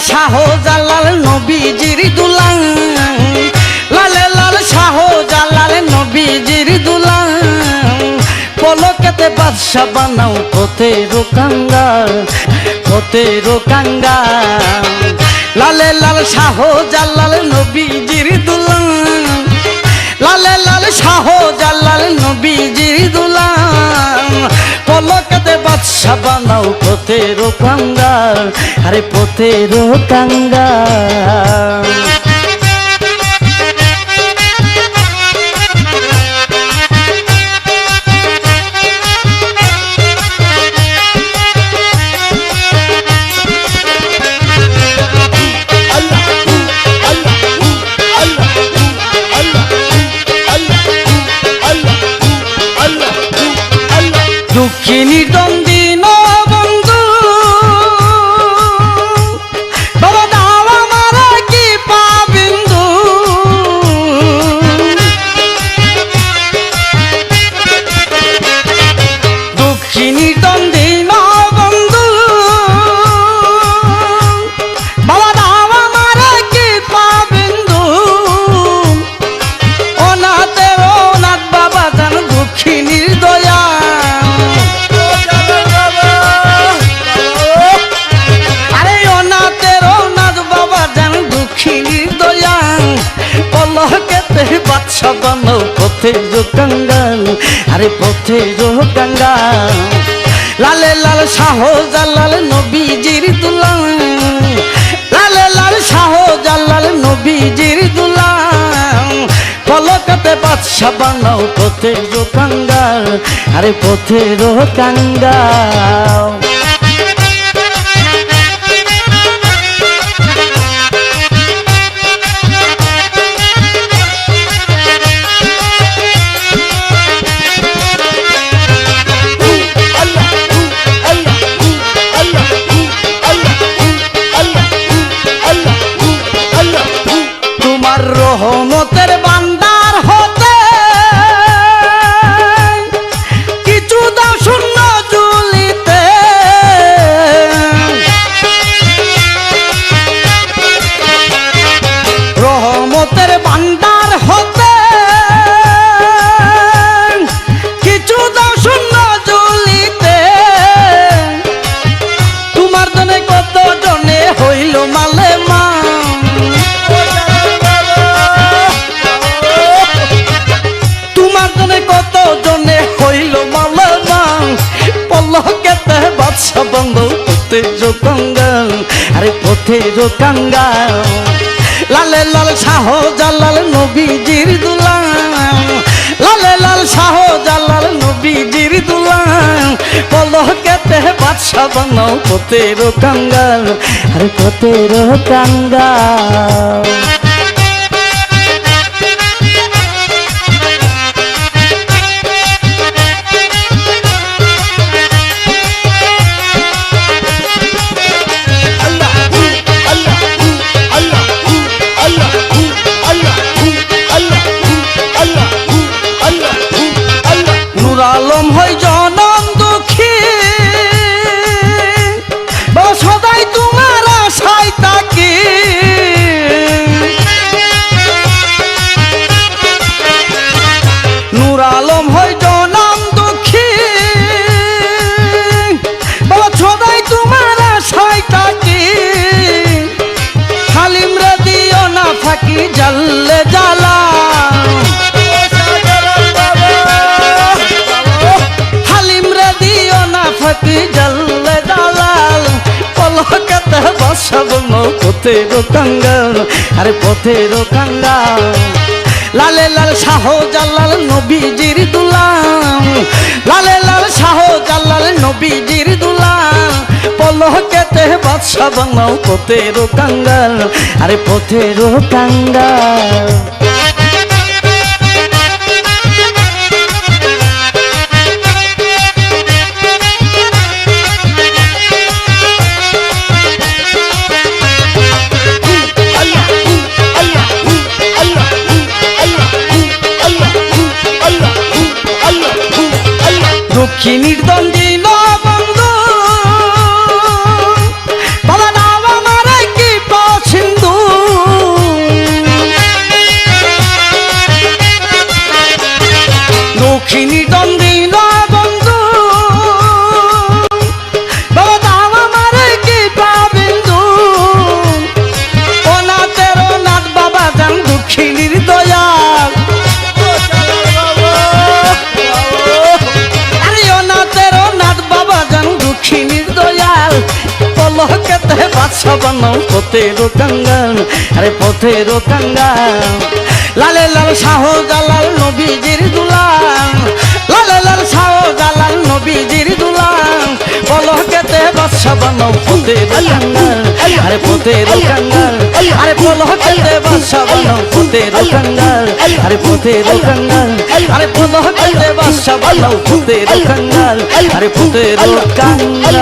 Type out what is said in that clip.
শাহ জালাল নবীজির দুলাল, লালে লাল শাহ জালাল নবীজির দুলাল, পলকেতে বাদশা বানাও পথের কাঙ্গাল, পথের কাঙ্গাল। লালে লাল শাহ জালাল নবীজির দুলাল, লালে লাল শাহ জালাল নবীজির দুলাল, পলকেতে বাদশা বানাও পথের কাঙ্গাল, আরে পথের কাঙ্গাল। দুঃখিনী দ্বন্দ্বী বন্ধু বাবা দাও আমার কি পাবিন্দু, দুঃখিনী দ্বন্দ্বী বন্ধু বাবা দাও আমার কি পাবিন্দু, অনাথের অনাথ বাবা জান দুঃখিনীর দয়া, বাদশা বানাও পথের কাঙ্গাল, আরে পথের কাঙ্গাল। লালে লাল শাহ জালাল নবীজির দুলাল, লালে লাল শাহ জালাল নবীজির দুলাল, পলকেতে বাদশা বানাও পথের কাঙ্গাল, আরে পথের কাঙ্গাল। রহমতের বান্দার হতে কিছু দাও শূন্য ঝুলিতে, রহমতের বান্দার হতে কিছু দাও শূন্য ঝুলিতে, তোমার জনে কত জনে হইল মালে মা, কত জনে হইল মালানা, পলকেতে বাদশা বানাও পথের কাঙ্গাল, আরে পথের কাঙ্গাল। লালে লাল শাহ জালাল নবীজির দুলাল, লালে লাল শাহ জালাল নবীজির দুলাল, পলকেতে বাদশা বানাও পথের কাঙ্গাল, আরে পথের কাঙ্গাল। আলম হই জনম দুঃখী সদাই তোমার আশায় থাকি, নূর আলম হই জনম দুঃখী সদাই তোমার আশায় থাকি, হালিম রে দিও না ফাঁকি জাল্লে জ্বালা, ফাঁকি জাল্লে জালাল, পলকেতে বাদশা বানাও পথের কাঙ্গাল, আরে পথের কাঙ্গাল। লালে লাল শাহ জালাল নবীজির দুলাল, লালে লাল শাহ জালাল নবীজির দুলাল, পলকেতে বাদশা বানাও পথের কাঙ্গাল, আরে পথের কাঙ্গাল। দুঃখিনীর দ্বন্দ্বী বন্ধু বাবা দাও আমার কি পলকেতে বাদশা বানাও পথের কাঙ্গাল, আরে পথের কাঙ্গাল। লালে লাল শাহ জালাল নবীজির দুলাল, লালে লাল শাহ জালাল নবীজির দুলাল। পলকেতে বাদশা বানাও পথের কাঙ্গাল, আরে পথের কাঙ্গাল। আরে পলকেতে বাদশা বানাও পথের কাঙ্গাল, আরে পথের কাঙ্গাল। আরে পলকেতে বাদশা বানাও পথের কাঙ্গাল, আরে পথের কাঙ্গাল।